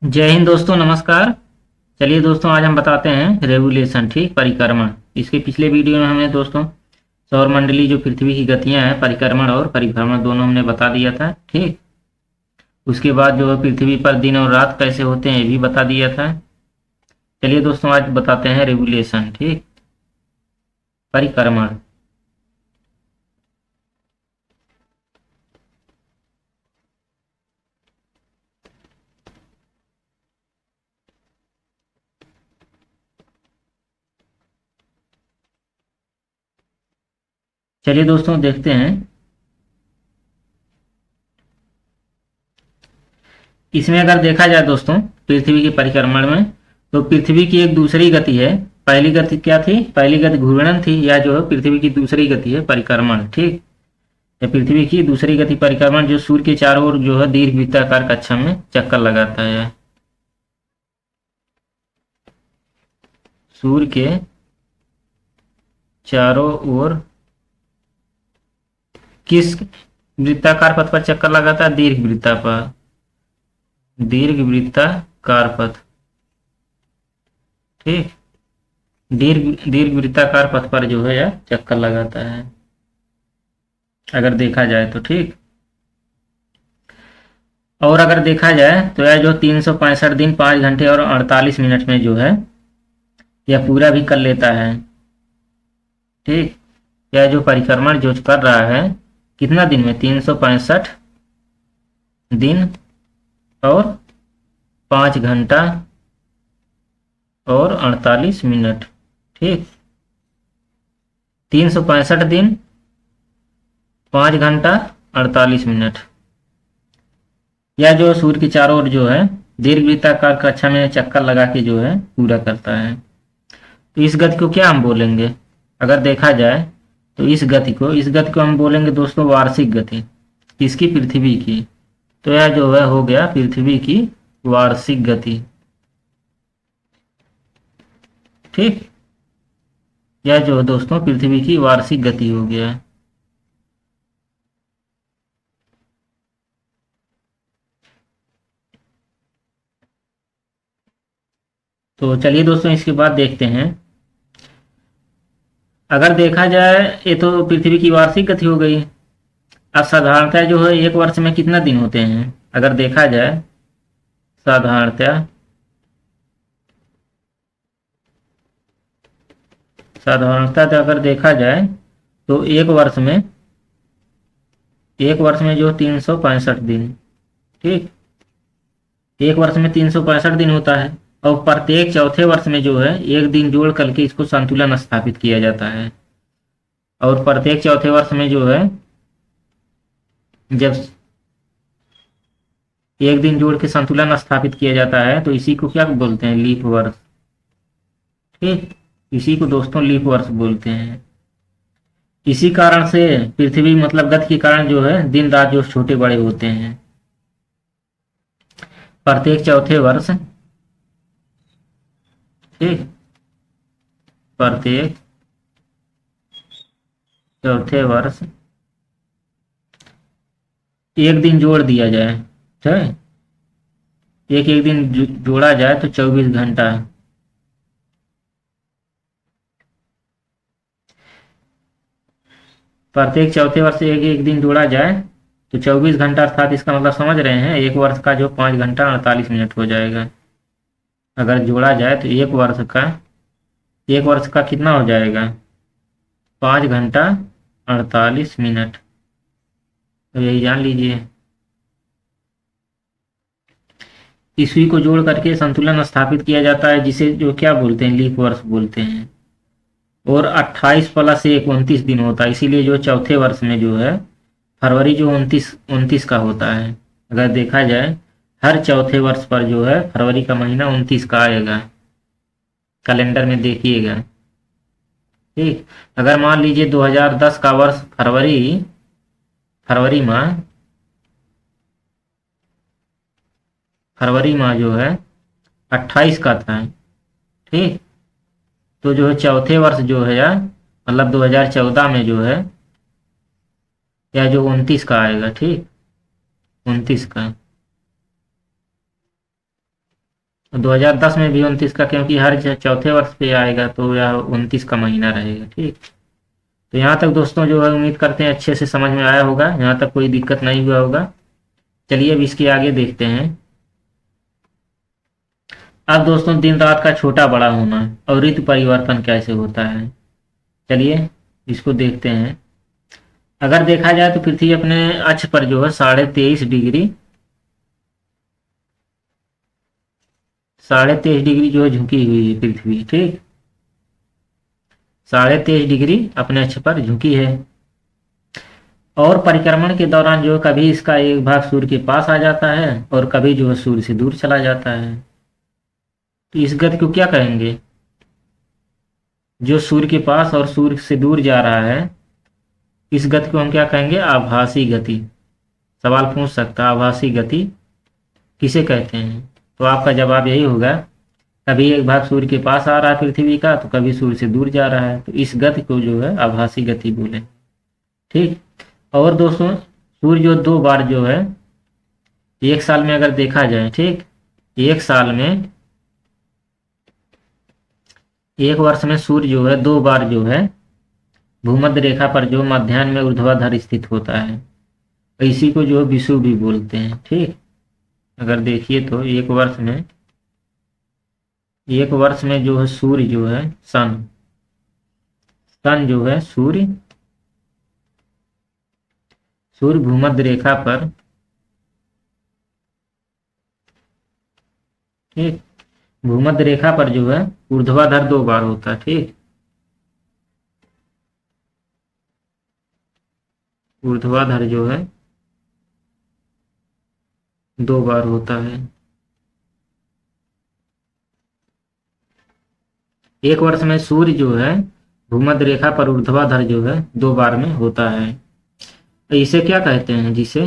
जय हिंद दोस्तों, नमस्कार। चलिए दोस्तों, आज हम बताते हैं रेवोल्यूशन, ठीक, परिक्रमण। इसके पिछले वीडियो में हमने दोस्तों सौर मंडली जो पृथ्वी की गतियां हैं, परिक्रमण और परिभ्रमण दोनों हमने बता दिया था, ठीक। उसके बाद जो है पृथ्वी पर दिन और रात कैसे होते हैं ये भी बता दिया था। चलिए दोस्तों, आज बताते हैं रेवोल्यूशन, ठीक, परिक्रमण। चलिए दोस्तों, देखते हैं। इसमें अगर देखा जाए दोस्तों, पृथ्वी के परिक्रमण में, तो पृथ्वी की एक दूसरी गति है। पहली गति क्या थी? पहली गति घूर्णन थी, या जो है पृथ्वी की दूसरी गति है परिक्रमण, ठीक। या पृथ्वी की दूसरी गति परिक्रमण, जो सूर्य के चारों ओर जो है दीर्घवृत्ताकार कक्षा में चक्कर लगाता है। सूर्य के चारों ओर किस वृत्ताकार पथ पर चक्कर लगाता है? दीर्घवृत्ताकार पथ, ठीक। दीर्घवृत्ताकार पथ पर जो है यह चक्कर लगाता है, अगर देखा जाए तो, ठीक। और अगर देखा जाए तो यह जो 365 दिन 5 घंटे और 48 मिनट में जो है यह पूरा भी कर लेता है, ठीक। यह जो परिक्रमण जो कर रहा है, कितना दिन में? 365 दिन और 5 घंटा और 48 मिनट, ठीक। 365 दिन 5 घंटा 48 मिनट। यह जो सूर्य के चारों ओर जो है दीर्घवृत्ताकार कक्षा में चक्कर लगा के जो है पूरा करता है। तो इस गति को क्या हम बोलेंगे? अगर देखा जाए तो इस गति को हम बोलेंगे दोस्तों वार्षिक गति। किसकी? पृथ्वी की। तो यह जो है हो गया पृथ्वी की वार्षिक गति, ठीक। यह जो है दोस्तों पृथ्वी की वार्षिक गति हो गया। तो चलिए दोस्तों, इसके बाद देखते हैं। अगर देखा जाए, ये तो पृथ्वी की वार्षिक गति हो गई। अब साधारणतः जो है एक वर्ष में कितना दिन होते हैं? अगर देखा जाए साधारणतः साधारणतः अगर देखा जाए तो एक वर्ष में जो 365 दिन, ठीक। एक वर्ष में 365 दिन होता है, और प्रत्येक चौथे वर्ष में जो है एक दिन जोड़ करके इसको संतुलन स्थापित किया जाता है। और प्रत्येक चौथे वर्ष में जो है जब एक दिन जोड़ के संतुलन स्थापित किया जाता है, तो इसी को क्या बोलते हैं? लीप वर्ष, ठीक। इसी को दोस्तों लीप वर्ष बोलते हैं। इसी कारण से पृथ्वी मतलब गति के कारण जो है दिन रात जो छोटे बड़े होते हैं। प्रत्येक चौथे वर्ष, ठीक, प्रत्येक चौथे वर्ष एक दिन जोड़ दिया जाए, ठीक। एक एक दिन जोड़ा जाए तो 24 घंटा। प्रत्येक चौथे वर्ष एक एक दिन जोड़ा जाए तो 24 घंटा, अर्थात इसका मतलब समझ रहे हैं, एक वर्ष का जो 5 घंटा 48 मिनट हो जाएगा। अगर जोड़ा जाए तो एक वर्ष का कितना हो जाएगा? 5 घंटा 48 मिनट। तो यही जान लीजिए। ईस्वी को जोड़ करके संतुलन स्थापित किया जाता है, जिसे जो क्या बोलते हैं? लीप वर्ष बोलते हैं। और 28 प्लस 1 29 दिन होता है, इसीलिए जो चौथे वर्ष में जो है फरवरी जो 29 का होता है। अगर देखा जाए हर चौथे वर्ष पर जो है फरवरी का महीना 29 का आएगा, कैलेंडर में देखिएगा, ठीक। अगर मान लीजिए 2010 का वर्ष फरवरी माह जो है 28 का था, ठीक। तो जो है चौथे वर्ष जो है या मतलब 2014 में जो है या जो 29 का आएगा, ठीक, 29 का। 2010 में भी 29 का, क्योंकि हर चौथे वर्ष पे आएगा तो यह 29 का महीना रहेगा। ठीक, तो यहाँ तक दोस्तों जो है उम्मीद करते हैं अच्छे से समझ में आया होगा, यहाँ तक कोई दिक्कत नहीं हुआ होगा। चलिए अब इसके आगे देखते हैं। अब दोस्तों दिन रात का छोटा बड़ा होना और ऋतु परिवर्तन कैसे होता है, चलिए इसको देखते हैं। अगर देखा जाए तो पृथ्वी अपने अक्ष पर जो है 23.5 डिग्री, 23.5 डिग्री जो है झुकी हुई है पृथ्वी। ठीक, 23.5 डिग्री अपने अक्ष पर झुकी है। और परिक्रमण के दौरान जो है कभी इसका एक भाग सूर्य के पास आ जाता है और कभी जो है सूर्य से दूर चला जाता है। तो इस गति को क्या कहेंगे? जो सूर्य के पास और सूर्य से दूर जा रहा है, इस गति को हम क्या कहेंगे? आभासी गति। सवाल पूछ सकता है आभासी गति किसे कहते हैं? तो आपका जवाब यही होगा, कभी एक भाग सूर्य के पास आ रहा है पृथ्वी का तो कभी सूर्य से दूर जा रहा है, तो इस गति को जो है आभासी गति बोले। ठीक, और दोस्तों सूर्य जो 2 बार जो है एक साल में अगर देखा जाए, ठीक, एक साल में, एक वर्ष में सूर्य जो है 2 बार जो है भूमध्य रेखा पर जो मध्याह्न में ऊर्ध्वाधर स्थित होता है, इसी को जो है विषुव भी बोलते हैं। ठीक, अगर देखिए तो एक वर्ष में जो है सूर्य जो है सन जो है सूर्य भूमध्य रेखा पर, ठीक, भूमध्य रेखा पर जो है ऊर्ध्वाधर 2 बार होता है। ठीक, ऊर्ध्वाधर जो है 2 बार होता है। एक वर्ष में सूर्य जो है भूमध्य रेखा पर ऊर्ध्वाधर जो है 2 बार में होता है। तो इसे क्या कहते हैं? जिसे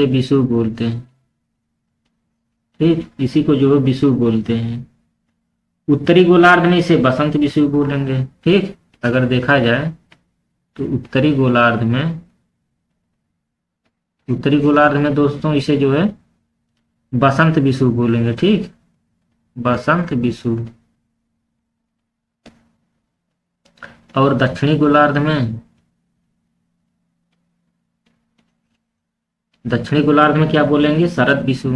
विषुव बोलते हैं। ठीक, इसी को जो है विषुव बोलते हैं। उत्तरी गोलार्ध में इसे बसंत विषुव बोलेंगे। ठीक, अगर देखा जाए तो उत्तरी गोलार्ध में दोस्तों इसे जो है बसंत विषुव बोलेंगे। ठीक, बसंत विषुव। और दक्षिणी गोलार्ध में क्या बोलेंगे? शरद विषुव।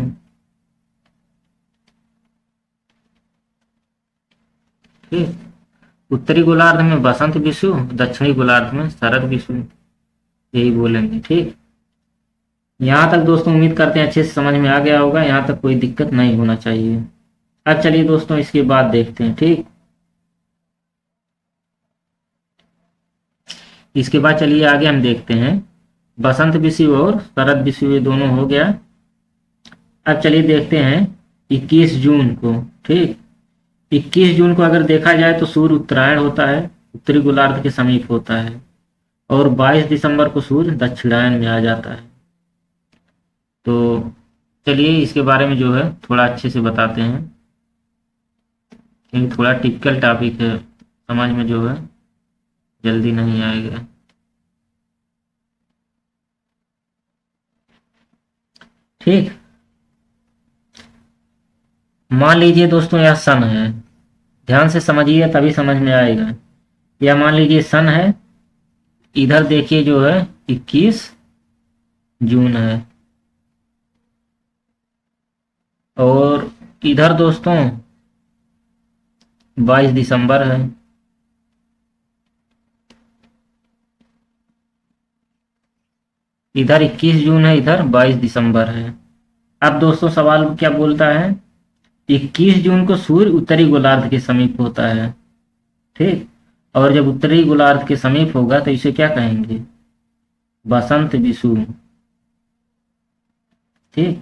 ठीक, उत्तरी गोलार्ध में बसंत विषुव, दक्षिणी गोलार्ध में शरद विषुव, यही बोलेंगे। ठीक, यहाँ तक दोस्तों उम्मीद करते हैं अच्छे से समझ में आ गया होगा, यहाँ तक कोई दिक्कत नहीं होना चाहिए। अब चलिए दोस्तों इसके बाद देखते हैं। ठीक, इसके बाद चलिए आगे हम देखते हैं बसंत विषुव और शरद विषुव, ये दोनों हो गया। अब चलिए देखते हैं 21 जून को। ठीक, 21 जून को अगर देखा जाए तो सूर्य उत्तरायण होता है, उत्तरी गोलार्ध के समीप होता है, और 22 दिसंबर को सूर्य दक्षिणायन में आ जाता है। तो चलिए इसके बारे में जो है थोड़ा अच्छे से बताते हैं, क्योंकि थोड़ा टिपिकल टॉपिक है, समझ में जो है जल्दी नहीं आएगा। ठीक, मान लीजिए दोस्तों यह सन है, ध्यान से समझिए तभी समझ में आएगा। यह मान लीजिए सन है, इधर देखिए जो है 21 जून है, और इधर दोस्तों 22 दिसंबर है। इधर 21 जून है, इधर 22 दिसंबर है। अब दोस्तों सवाल क्या बोलता है? 21 जून को सूर्य उत्तरी गोलार्ध के समीप होता है। ठीक, और जब उत्तरी गोलार्ध के समीप होगा तो इसे क्या कहेंगे? बसंत विषुव। ठीक,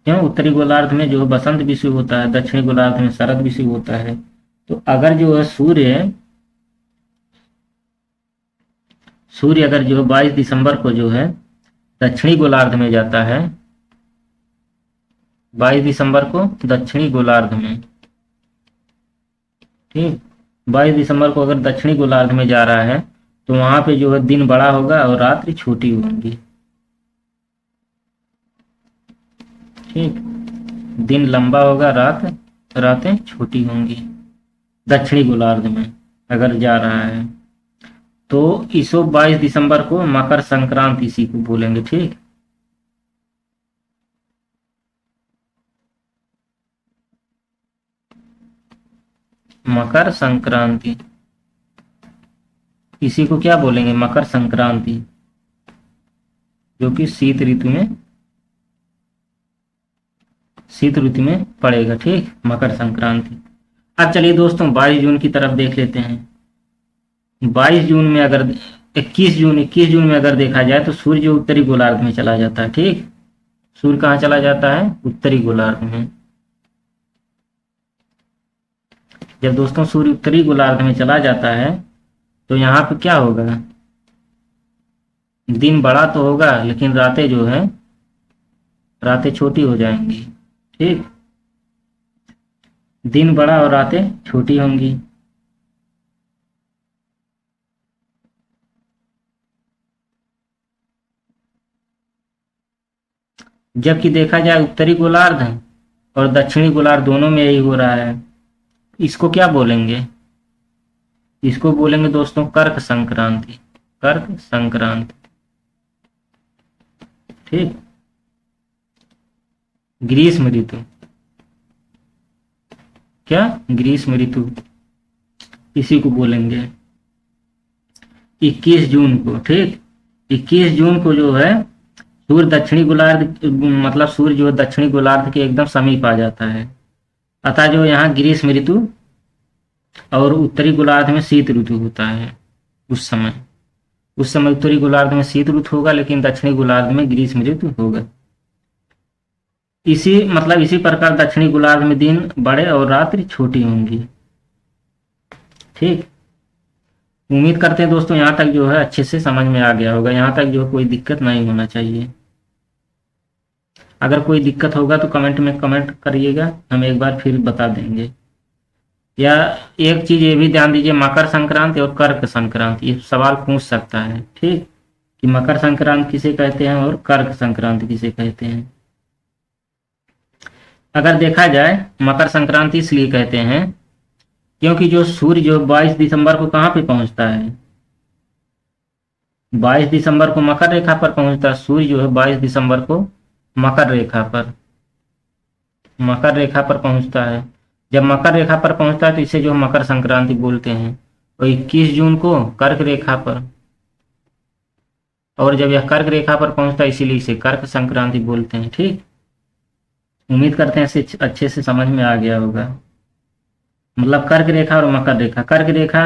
क्यों? उत्तरी गोलार्ध में जो है बसंत विषुव होता है, दक्षिणी गोलार्ध में शरद विषुव होता है। तो अगर जो है सूर्य अगर जो है 22 दिसंबर को जो है दक्षिणी गोलार्ध में जाता है, 22 दिसंबर को दक्षिणी गोलार्ध में, ठीक, 22 दिसंबर को अगर दक्षिणी गोलार्ध में जा रहा है तो वहां पे जो है दिन बड़ा होगा और रात्रि छोटी होगी। ठीक। दिन लंबा होगा, रातें छोटी होंगी दक्षिणी गोलार्ध में अगर जा रहा है। तो इसो 22 दिसंबर को मकर संक्रांति इसी को बोलेंगे। ठीक। मकर संक्रांति इसी को क्या बोलेंगे, मकर संक्रांति, जो कि शीत ऋतु में पड़ेगा। ठीक, मकर संक्रांति। अब चलिए दोस्तों 22 जून की तरफ देख लेते हैं। 22 जून में अगर 21 जून में अगर देखा जाए तो सूर्य उत्तरी गोलार्ध में चला जाता है। ठीक, सूर्य कहाँ चला जाता है, उत्तरी गोलार्ध में। जब दोस्तों सूर्य उत्तरी गोलार्ध में चला जाता है तो यहाँ पे क्या होगा, दिन बड़ा तो होगा लेकिन रातें जो है रातें छोटी हो जाएंगी। ठीक, दिन बड़ा और रातें छोटी होंगी। जबकि देखा जाए उत्तरी गोलार्ध और दक्षिणी गोलार्ध दोनों में यही हो रहा है। इसको क्या बोलेंगे, इसको बोलेंगे दोस्तों कर्क संक्रांति। कर्क संक्रांति। ठीक, ग्रीष्म ऋतु। क्या, ग्रीष्म ऋतु इसी को बोलेंगे 21 जून को। ठीक, 21 जून को जो है सूर्य दक्षिणी गोलार्ध मतलब सूर्य जो है दक्षिणी गोलार्ध के एकदम समीप आ जाता है। अतः जो यहाँ ग्रीष्म ऋतु और उत्तरी गोलार्ध में शीत ऋतु होता है। उस समय उत्तरी गोलार्ध में शीत ऋतु होगा लेकिन दक्षिणी गोलार्ध में ग्रीष्म ऋतु होगा। इसी प्रकार दक्षिणी गोलार्ध में दिन बड़े और रात्रि छोटी होंगी। ठीक, उम्मीद करते हैं दोस्तों यहाँ तक जो है अच्छे से समझ में आ गया होगा। यहाँ तक जो कोई दिक्कत नहीं होना चाहिए। अगर कोई दिक्कत होगा तो कमेंट में कमेंट करिएगा, हम एक बार फिर बता देंगे। या एक चीज ये भी ध्यान दीजिए, मकर संक्रांति और कर्क संक्रांति ये सवाल पूछ सकता है। ठीक, कि मकर संक्रांति किसे कहते हैं और कर्क संक्रांति किसे कहते हैं। अगर देखा जाए मकर संक्रांति इसलिए कहते हैं क्योंकि जो सूर्य जो 22 दिसंबर को कहाँ पे पहुंचता है, 22 दिसंबर को मकर रेखा पर पहुंचता है। सूर्य जो है 22 दिसंबर को मकर रेखा पर पहुंचता है। जब मकर रेखा पर पहुंचता है तो इसे जो मकर संक्रांति बोलते हैं। और 21 जून को कर्क रेखा पर, और जब यह कर्क रेखा पर पहुंचता है इसीलिए इसे कर्क संक्रांति बोलते हैं। ठीक, उम्मीद करते हैं इसे अच्छे से समझ में आ गया होगा। मतलब कर्क रेखा और मकर रेखा, कर्क रेखा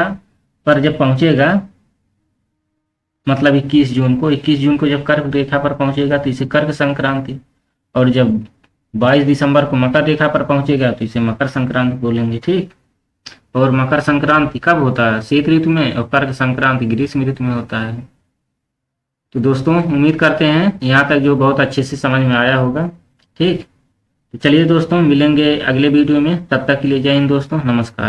पर जब पहुंचेगा मतलब 21 जून को जब कर्क रेखा पर पहुंचेगा तो इसे कर्क संक्रांति, और जब 22 दिसंबर को मकर रेखा पर पहुंचेगा तो इसे मकर संक्रांति बोलेंगे। ठीक, और मकर संक्रांति कब होता है, शीत ऋतु में, और कर्क संक्रांति ग्रीष्म ऋतु में होता है। तो दोस्तों उम्मीद करते हैं यहाँ तक जो बहुत अच्छे से समझ में आया होगा। ठीक, तो चलिए दोस्तों मिलेंगे अगले वीडियो में, तब तक के लिए जय हिंद दोस्तों, नमस्कार।